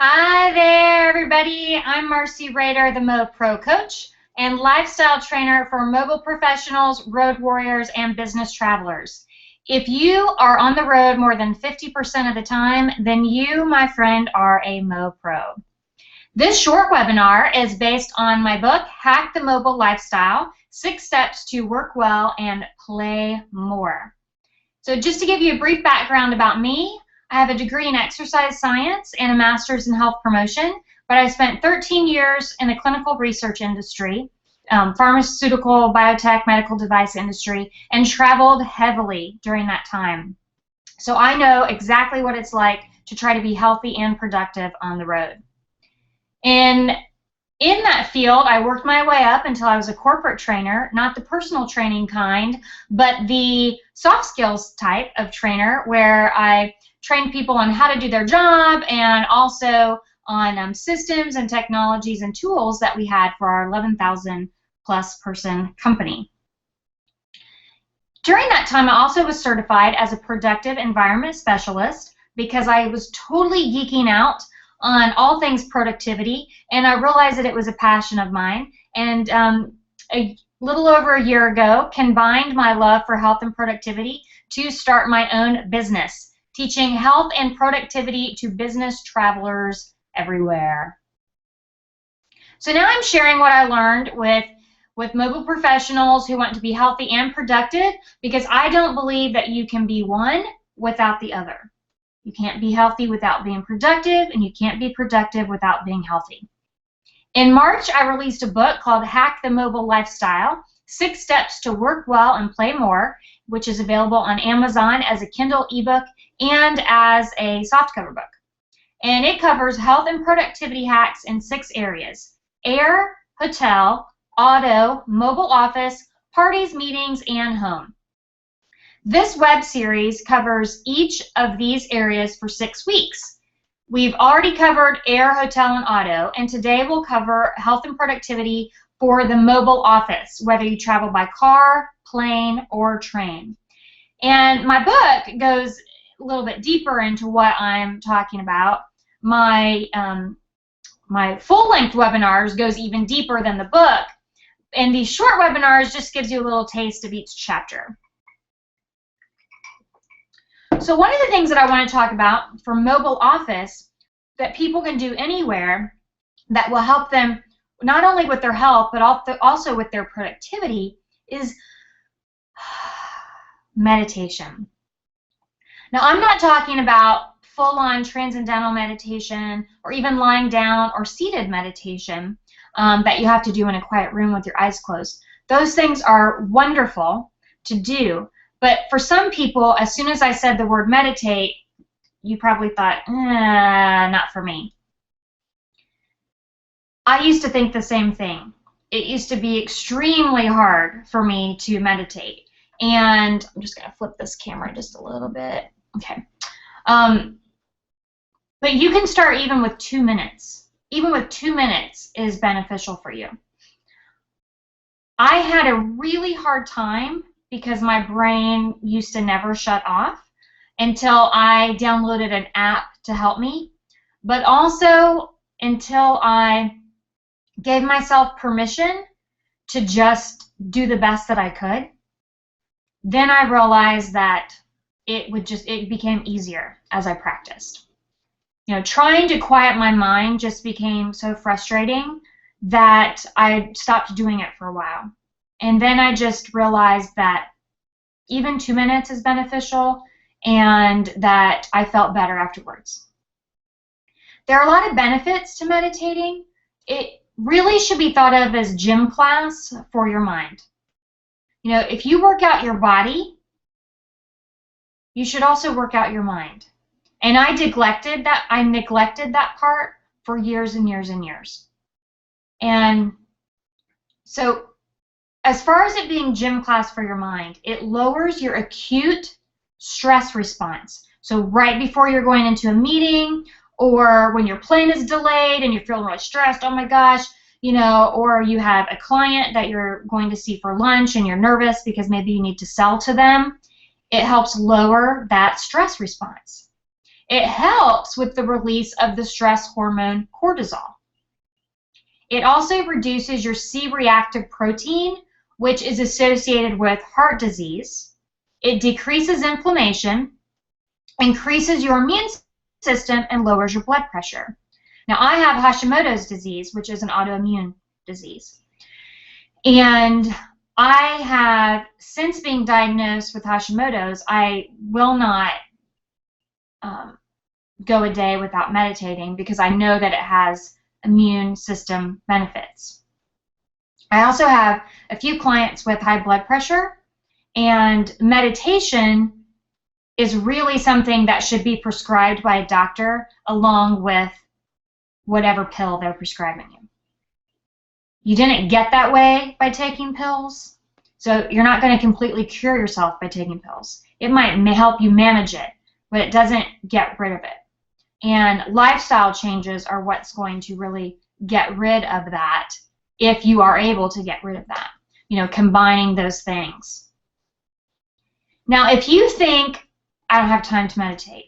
Hi there, everybody. I'm Marcy Rader, the Mo Pro Coach and lifestyle trainer for mobile professionals, road warriors, and business travelers. If you are on the road more than 50% of the time, then you, my friend, are a Mo Pro. This short webinar is based on my book, Hack the Mobile Lifestyle, 6 Steps to Work Well and Play More. So just to give you a brief background about me, I have a degree in exercise science and a master's in health promotion, but I spent 13 years in the clinical research industry, pharmaceutical, biotech, medical device industry, and traveled heavily during that time. So I know exactly what it's like to try to be healthy and productive on the road. And in that field, I worked my way up until I was a corporate trainer, not the personal training kind, but the soft skills type of trainer where I trained people on how to do their job and also on systems and technologies and tools that we had for our 11,000 plus person company. During that time, I also was certified as a productive environment specialist because I was totally geeking out on all things productivity, and I realized that it was a passion of mine. And a little over a year ago, combined my love for health and productivity to start my own business, teaching health and productivity to business travelers everywhere. So now I'm sharing what I learned with mobile professionals who want to be healthy and productive, because I don't believe that you can be one without the other. You can't be healthy without being productive, and you can't be productive without being healthy. In March, I released a book called Hack the Mobile Lifestyle, 6 Steps to Work Well and Play More, which is available on Amazon as a Kindle ebook and as a softcover book. And it covers health and productivity hacks in 6 areas: air, hotel, auto, mobile office, parties, meetings, and home. This web series covers each of these areas for 6 weeks. We've already covered air, hotel, and auto, and today we'll cover health and productivity for the mobile office, whether you travel by car, plane, or train. And my book goes a little bit deeper into what I'm talking about. My full-length webinars goes even deeper than the book, and these short webinars just gives you a little taste of each chapter. So one of the things that I want to talk about for mobile office that people can do anywhere that will help them not only with their health but also with their productivity is meditation. Now, I'm not talking about full-on transcendental meditation or even lying down or seated meditation that you have to do in a quiet room with your eyes closed. Those things are wonderful to do. But for some people, as soon as I said the word meditate, you probably thought, not for me. I used to think the same thing. It used to be extremely hard for me to meditate. And I'm just going to flip this camera just a little bit. Okay. But you can start even with 2 minutes. Even with 2 minutes is beneficial for you. I had a really hard time because my brain used to never shut off until I downloaded an app to help me, but also until I gave myself permission to just do the best that I could. Then I realized that it became easier as I practiced. You know, trying to quiet my mind just became so frustrating that I stopped doing it for a while. And then I just realized that even 2 minutes is beneficial and that I felt better afterwards. There are a lot of benefits to meditating. It really should be thought of as gym class for your mind. You know, if you work out your body, you should also work out your mind. And I neglected that part for years and years and years. And so as far as it being gym class for your mind, it lowers your acute stress response. So right before you're going into a meeting, or when your plane is delayed and you're feeling really stressed, oh my gosh, you know, or you have a client that you're going to see for lunch and you're nervous because maybe you need to sell to them, it helps lower that stress response. It helps with the release of the stress hormone cortisol. It also reduces your C-reactive protein, which is associated with heart disease. It decreases inflammation, increases your immune system, and lowers your blood pressure. Now, I have Hashimoto's disease, which is an autoimmune disease. And I have, since being diagnosed with Hashimoto's, I will not go a day without meditating because I know that it has immune system benefits. I also have a few clients with high blood pressure, and meditation is really something that should be prescribed by a doctor along with whatever pill they're prescribing you. You didn't get that way by taking pills, so you're not going to completely cure yourself by taking pills. It might help you manage it, but it doesn't get rid of it. And lifestyle changes are what's going to really get rid of that if you are able to get rid of that, you know, combining those things. Now, if you think, I don't have time to meditate,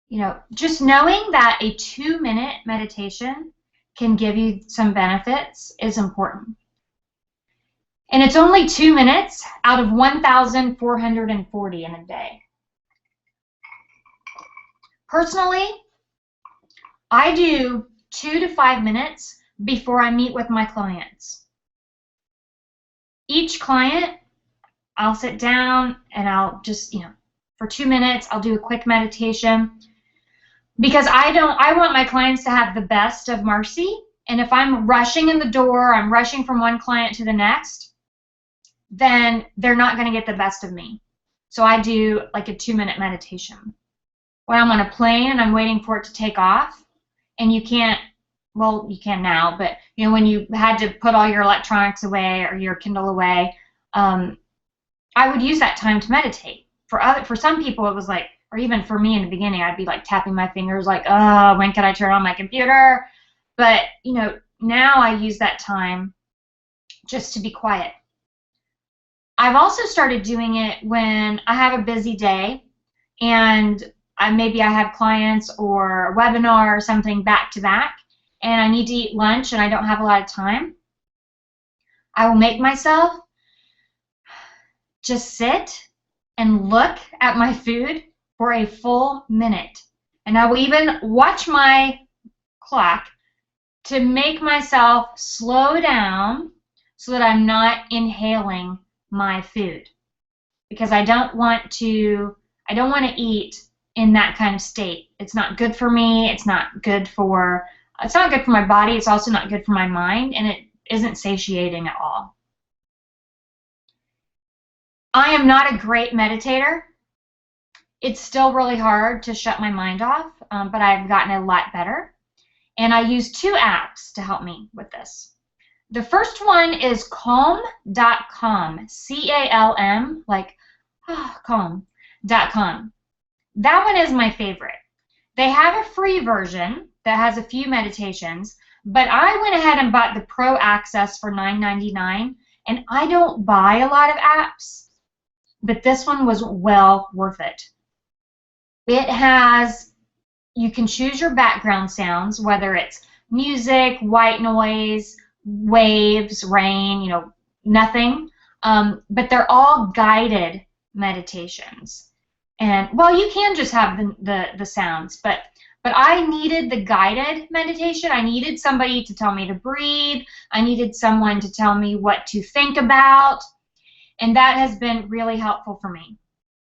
you know, just knowing that a 2-minute meditation can give you some benefits is important. And it's only 2 minutes out of 1,440 in a day. Personally, I do 2 to 5 minutes before I meet with my clients. Each client, I'll sit down and I'll just, you know, for 2 minutes, I'll do a quick meditation because I want my clients to have the best of Marcy. And if I'm rushing in the door, I'm rushing from one client to the next, then they're not going to get the best of me. So I do like a 2-minute meditation. When I'm on a plane and I'm waiting for it to take off, and you can't, well, you can now, but you know, when you had to put all your electronics away or your Kindle away, I would use that time to meditate. For some people, it was like, or even for me in the beginning, I'd be like tapping my fingers, like, oh, when can I turn on my computer? But you know, now I use that time just to be quiet. I've also started doing it when I have a busy day and maybe I have clients or a webinar or something back to back, and I need to eat lunch and I don't have a lot of time. I will make myself just sit and look at my food for a full minute. And I will even watch my clock to make myself slow down so that I'm not inhaling my food. Because I don't want to eat in that kind of state. It's not good for me. It's not good for my body. It's also not good for my mind, and it isn't satiating at all. I am not a great meditator. It's still really hard to shut my mind off, but I've gotten a lot better. And I use 2 apps to help me with this. The first one is Calm.com, C-A-L-M, like Calm.com. That one is my favorite. They have a free version that has a few meditations, but I went ahead and bought the Pro Access for $9.99, and I don't buy a lot of apps, but this one was well worth it. It has, you can choose your background sounds, whether it's music, white noise, waves, rain, you know, nothing, but they're all guided meditations. And well, you can just have the sounds, but I needed the guided meditation. I needed somebody to tell me to breathe. I needed someone to tell me what to think about, and that has been really helpful for me.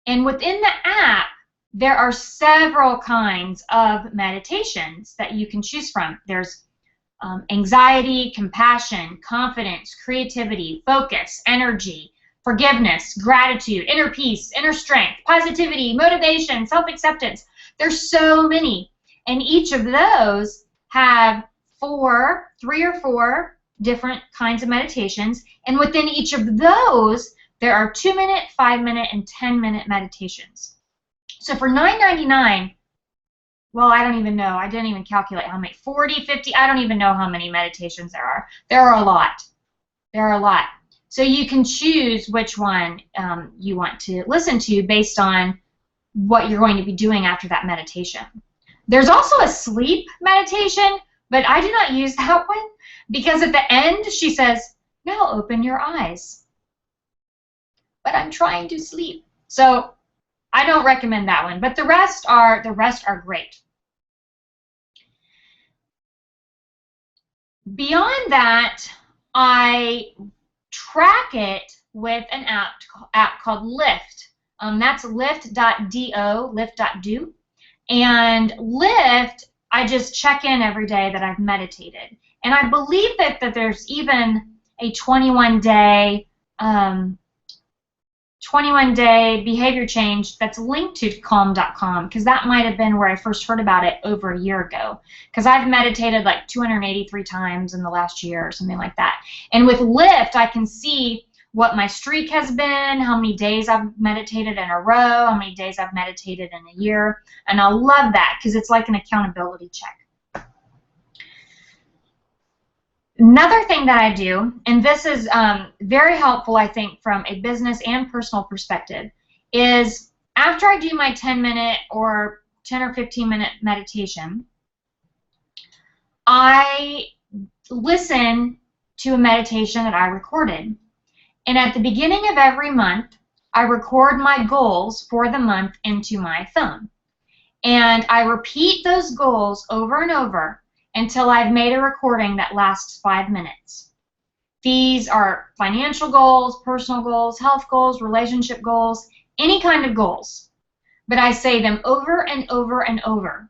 And within the app, there are several kinds of meditations that you can choose from. There's anxiety, compassion, confidence, creativity, focus, energy, forgiveness, gratitude, inner peace, inner strength, positivity, motivation, self-acceptance. There's so many. And each of those have 3 or 4 different kinds of meditations. And within each of those, there are 2-minute, 5-minute, and 10-minute meditations. So for $9.99, well, I don't even know. I didn't even calculate how many. 40, 50, I don't even know how many meditations there are. There are a lot. There are a lot. So you can choose which one you want to listen to based on what you're going to be doing after that meditation. There's also a sleep meditation, but I do not use that one because at the end she says, now open your eyes. But I'm trying to sleep. So I don't recommend that one, but the rest are great. Beyond that, I track it with an app called Lift. That's lift.do, lift.do. And Lift, I just check in every day that I've meditated. And I believe that there's even a 21-day behavior change that's linked to Calm.com, because that might have been where I first heard about it over a year ago, because I've meditated like 283 times in the last year or something like that. And with Lift, I can see what my streak has been, how many days I've meditated in a row, how many days I've meditated in a year, and I love that because it's like an accountability check. Another thing that I do, and this is very helpful, I think, from a business and personal perspective, is after I do my 10-minute or 10 or 15-minute meditation, I listen to a meditation that I recorded. And at the beginning of every month, I record my goals for the month into my phone. And I repeat those goals over and over until I've made a recording that lasts 5 minutes. These are financial goals, personal goals, health goals, relationship goals, any kind of goals. But I say them over and over and over,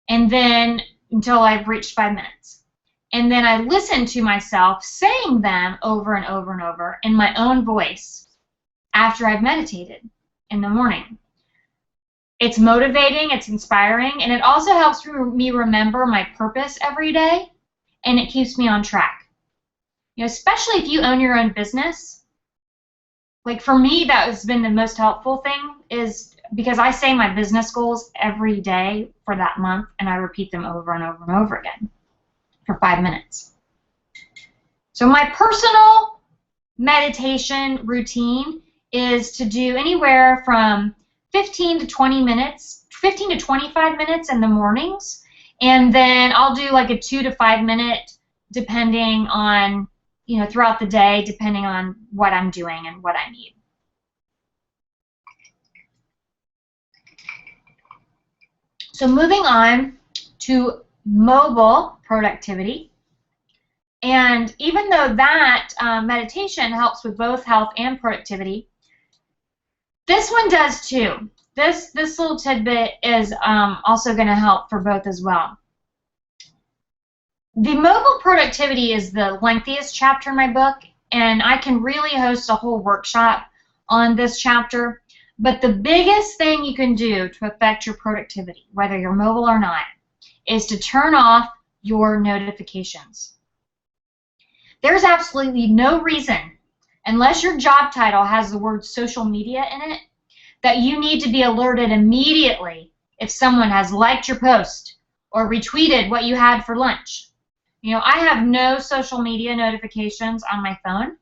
and then until I've reached 5 minutes. And then I listen to myself saying them over and over and over in my own voice after I've meditated in the morning. It's motivating, it's inspiring, and it also helps me remember my purpose every day, and it keeps me on track. You know, especially if you own your own business. Like for me, that has been the most helpful thing, is because I say my business goals every day for that month, and I repeat them over and over and over again for 5 minutes. So my personal meditation routine is to do anywhere from 15 to 20 minutes, 15 to 25 minutes in the mornings, and then I'll do like a 2 to 5 minute depending on, you know, throughout the day, depending on what I'm doing and what I need. So moving on to mobile productivity. And even though that meditation helps with both health and productivity, this one does too. This little tidbit is also going to help for both as well. The mobile productivity is the lengthiest chapter in my book, and I can really host a whole workshop on this chapter. But the biggest thing you can do to affect your productivity, whether you're mobile or not, is to turn off your notifications. There's absolutely no reason, unless your job title has the word social media in it, that you need to be alerted immediately if someone has liked your post or retweeted what you had for lunch. You know, I have no social media notifications on my phone,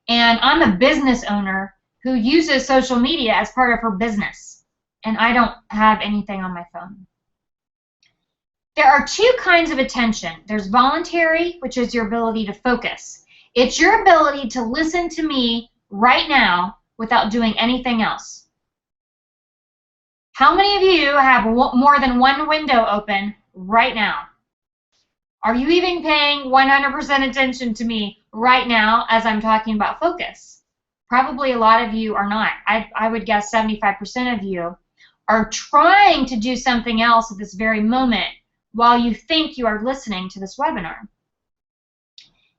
and I'm a business owner who uses social media as part of her business, and I don't have anything on my phone. There are two kinds of attention. There's voluntary, which is your ability to focus. It's your ability to listen to me right now without doing anything else. How many of you have more than one window open right now? Are you even paying 100% attention to me right now as I'm talking about focus? Probably a lot of you are not. I would guess 75% of you are trying to do something else at this very moment while you think you are listening to this webinar.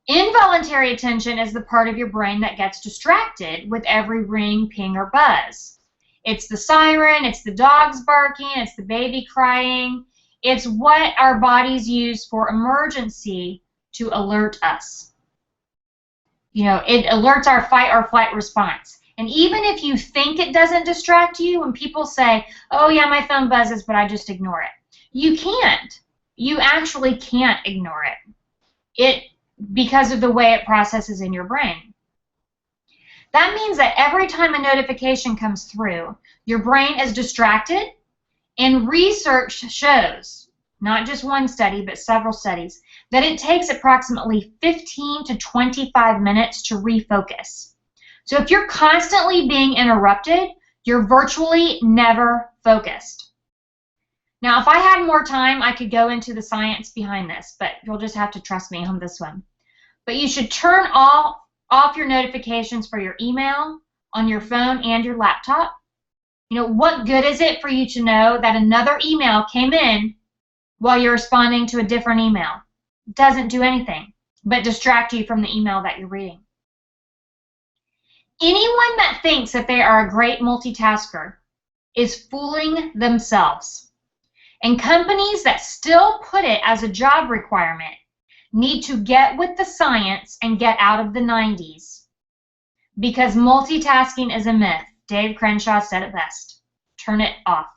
Involuntary attention is the part of your brain that gets distracted with every ring, ping, or buzz. It's the siren, it's the dogs barking, it's the baby crying. It's what our bodies use for emergency to alert us. You know, it alerts our fight or flight response. And even if you think it doesn't distract you, when people say, oh yeah, my phone buzzes, but I just ignore it. You can't. You actually can't ignore it. Because of the way it processes in your brain. That means that every time a notification comes through, your brain is distracted, and research shows, not just one study, but several studies, that it takes approximately 15 to 25 minutes to refocus. So if you're constantly being interrupted, you're virtually never focused. Now, if I had more time, I could go into the science behind this, but you'll just have to trust me on this one. But you should turn off your notifications for your email on your phone and your laptop. You know, what good is it for you to know that another email came in while you're responding to a different email? It doesn't do anything but distract you from the email that you're reading. Anyone that thinks that they are a great multitasker is fooling themselves. And companies that still put it as a job requirement need to get with the science and get out of the 90s, because multitasking is a myth. Dave Crenshaw said it best. Turn it off.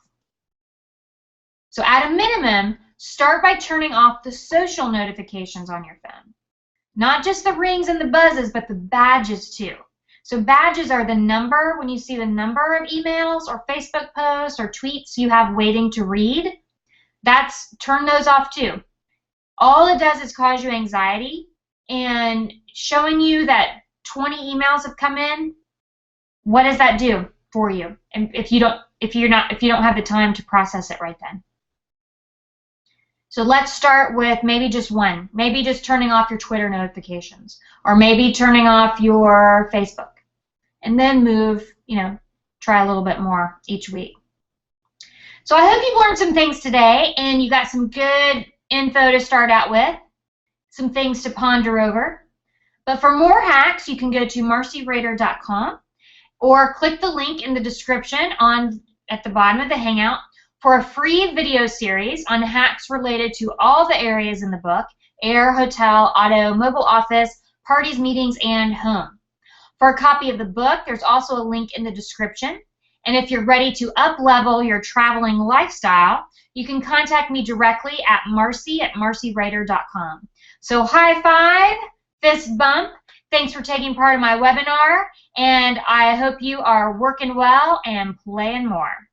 So at a minimum, start by turning off the social notifications on your phone. Not just the rings and the buzzes, but the badges too. So badges are the number, when you see the number of emails or Facebook posts or tweets you have waiting to read, turn those off too. All it does is cause you anxiety, and showing you that 20 emails have come in, what does that do for you? And if you don't have the time to process it right then. So let's start with maybe just one. Maybe just turning off your Twitter notifications, or maybe turning off your Facebook, and then move, try a little bit more each week. So I hope you've learned some things today, and you got some good info to start out with, some things to ponder over. But for more hacks, you can go to marcyrader.com or click the link in the description at the bottom of the Hangout for a free video series on hacks related to all the areas in the book: air, hotel, auto, mobile office, parties, meetings, and home. For a copy of the book, there's also a link in the description. And if you're ready to up-level your traveling lifestyle, you can contact me directly at marcy@marcyrader.com. So high five, fist bump. Thanks for taking part in my webinar, and I hope you are working well and playing more.